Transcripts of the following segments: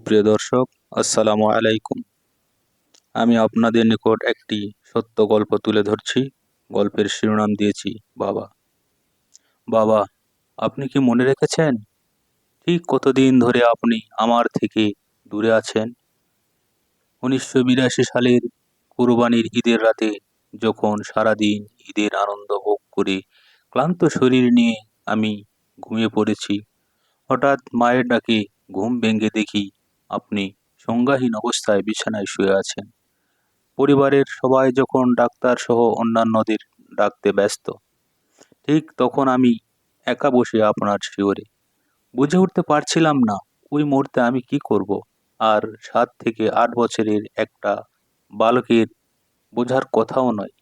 সুপ্রিয় দর্শক, আসসালামু আলাইকুম। আমি আপনাদের নিকট একটি সত্য গল্প তুলে ধরছি। গল্পের শিরোনাম দিয়েছি বাবা। বাবা, আপনি কি মনে রেখেছেন ঠিক কতদিন ধরে আপনি আমার থেকে দূরে আছেন? 1982 সালের কুরবানির ঈদের রাতে, যখন সারাদিন ঈদের আনন্দ ভোগ করে ক্লান্ত শরীর নিয়ে আমি ঘুমিয়ে পড়েছি, হঠাৎ মায়ের ডাকে ঘুম ভেঙে দেখি আপনি সংজ্ঞাহীন অবস্থায় বিছানায় শুয়ে আছেন। পরিবারের সবাই যখন ডাক্তার সহ অন্যান্যদের ডাকতে ব্যস্ত, ঠিক তখন আমি একা বসে আপনার শিয়রে বুঝে উঠতে পারছিলাম না ওই মুহূর্তে আমি কি করব। আর 7 থেকে 8 বছরের একটা বালকের বোঝার কথাও নয়।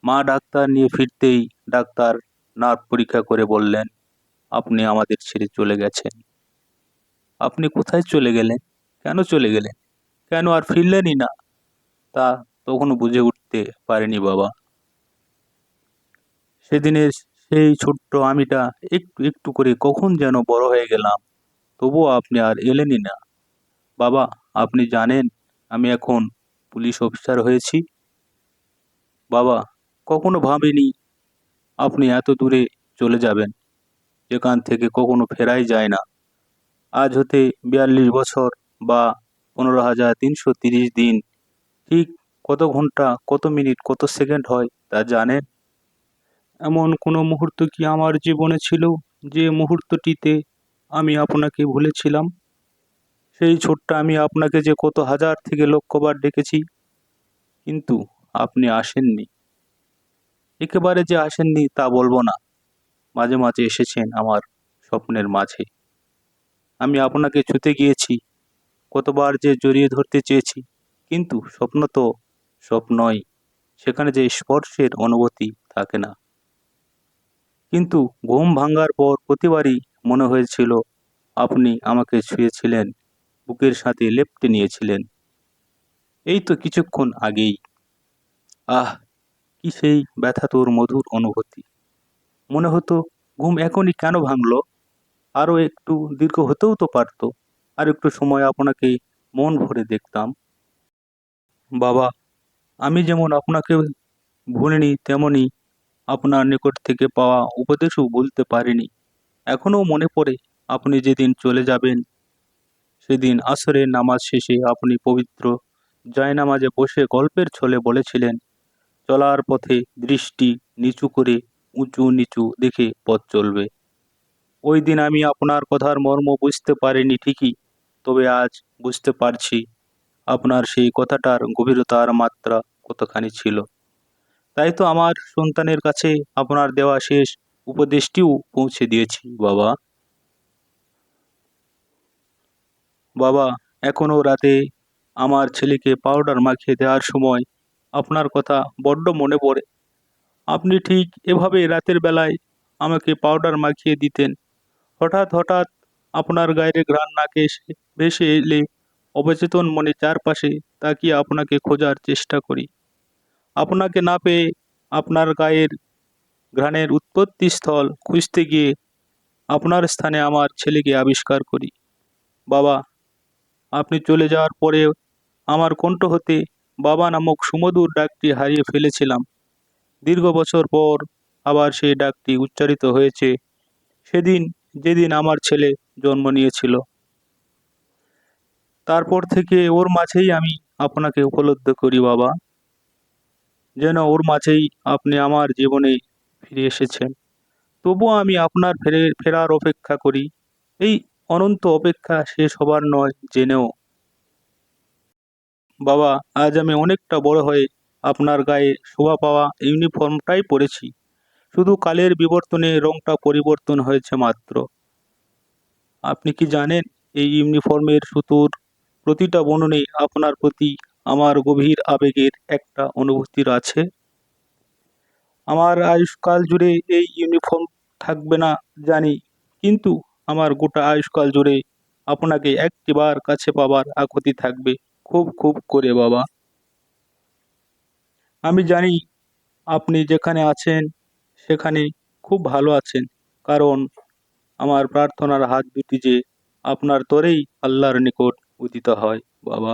মা ডাক্তার নিয়ে ফিরতেই ডাক্তার নার্ভ পরীক্ষা করে বললেন, আপনি আমাদের ছেড়ে চলে গেছেন। আপনি কোথায় চলে গেলেন? কেন চলে গেলেন? কেন আর ফিরলেনই না? তা তখনও বুঝে উঠতে পারিনি বাবা। সেদিনের সেই ছোট্ট আমিটা একটু একটু করে কখন যেন বড় হয়ে গেলাম, তবুও আপনি আর এলেনই না। বাবা, আপনি জানেন আমি এখন পুলিশ অফিসার হয়েছি? বাবা, কখনো ভাবিনি আপনি এত দূরে চলে যাবেন, যেখান থেকে কখনো ফেরাই যায় না। আজ হতে 42 বছর বা 15,330 দিন, ঠিক কত ঘন্টা, কত মিনিট, কত সেকেন্ড হয় তা জানেন? এমন কোনো মুহূর্ত কি আমার জীবনে ছিল যে মুহূর্তটিতে আমি আপনাকে ভুলেছিলাম? সেই ছোট্ট আমি আপনাকে যে কত হাজার থেকে লক্ষবার ডেকেছি, কিন্তু আপনি আসেননি। একেবারে যে আসেননি তা বলবো না, মাঝে মাঝে এসেছেন আমার স্বপ্নের মাঝে। আমি আপনাকে ছুতে গিয়েছি, কতবার যে জড়িয়ে ধরতে চেয়েছি, কিন্তু স্বপ্ন তো স্বপ্নই, সেখানে যে স্পর্শের অনুভূতি থাকে না। কিন্তু ঘুম ভাঙার পর প্রতিবারই মনে হয়েছিল আপনি আমাকে ছুঁয়েছিলেন, বুকের সাথে লেপ্টে নিয়েছিলেন। এই তো কিছুক্ষণ আগেই। আহ, কি সেই ব্যথাতুর মধুর অনুভূতি! মনে হতো ঘুম এখনই কেন ভাঙলো? আরও একটু দীর্ঘ হতেও তো পারতো। আর একটু সময় আপনাকে মন ভরে দেখতাম। বাবা, আমি যেমন আপনাকে ভুলিনি, তেমনি আপনার নিকট থেকে পাওয়া উপদেশও ভুলতে পারিনি। এখনও মনে পড়ে আপনি যেদিন চলে যাবেন, সেদিন আসরের নামাজ শেষে আপনি পবিত্র জায়নামাজে বসে গল্পের ছলে বলেছিলেন, চলার পথে দৃষ্টি নিচু করে উঁচু নিচু দেখে পথ চলবে। ওই দিন আমি আপনার কথার মর্ম বুঝতে পারিনি ঠিকই, তবে আজ বুঝতে পারছি আপনার সেই কথাটার গভীরতার মাত্রা কতখানি ছিল। তাই তো আমার সন্তানের কাছে আপনার দেওয়া শেষ উপদেশটিও পৌঁছে দিয়েছি বাবা। বাবা, এখনও রাতে আমার ছেলেকে পাউডার মাখিয়ে দেওয়ার সময় আপনার কথা বড্ড মনে পড়ে। আপনি ঠিক এভাবে রাতের বেলায় আমাকে পাউডার মাখিয়ে দিতেন। হঠাৎ হঠাৎ আপনার গায়ের ঘ্রাণ নাকে ভেসে এলে অবচেতন মনে চারপাশে তাকিয়ে আপনাকে খোঁজার চেষ্টা করি। আপনাকে না পেয়ে আপনার গায়ের ঘ্রাণের উৎপত্তিস্থল খুঁজতে গিয়ে আপনার স্থানে আমার ছেলেকে আবিষ্কার করি। বাবা, আপনি চলে যাওয়ার পরে আমার কণ্ঠ হতে বাবা নামক সুমধুর ডাকটি হারিয়ে ফেলেছিলাম। দীর্ঘ বছর পর আবার সেই ডাকটি উচ্চারিত হয়েছে, সেদিন যেদিন আমার ছেলে জন্ম নিয়েছিল। তারপর থেকে ওর মাঝেই আমি আপনাকে উপলব্ধি করি বাবা, যেন ওর মাঝেই আপনি আমার জীবনে ফিরে এসেছেন। তবুও আমি আপনার ফেরার অপেক্ষা করি। এই অনন্ত অপেক্ষা শেষ হবার নয় জেনেও। বাবা, আজ আমি অনেকটা বড় হয়ে আপনার গায়ে শোভা পাওয়া ইউনিফর্মটাই পরেছি। শুধু কালের বিবর্তনে রংটা পরিবর্তন হয়েছে মাত্র। আপনি কি জানেন, এই ইউনিফর্মের সুতোর প্রতিটা বুননে আপনার প্রতি আমার গভীর আবেগের একটা অনুভূতির আছে। আমার আয়ুষ্কাল জুড়ে এই ইউনিফর্ম থাকবে না জানি, কিন্তু আমার গোটা আয়ুষ্কাল জুড়ে আপনাকে একটিবার কাছে পাবার আকুতি থাকবে, খুব খুব করে বাবা। আমি জানি আপনি যেখানে আছেন সেখানে খুব ভালো আছেন, কারণ আমার প্রার্থনার হাত দুটি যে আপনার তরেই আল্লাহর নিকট উদিত হয় বাবা।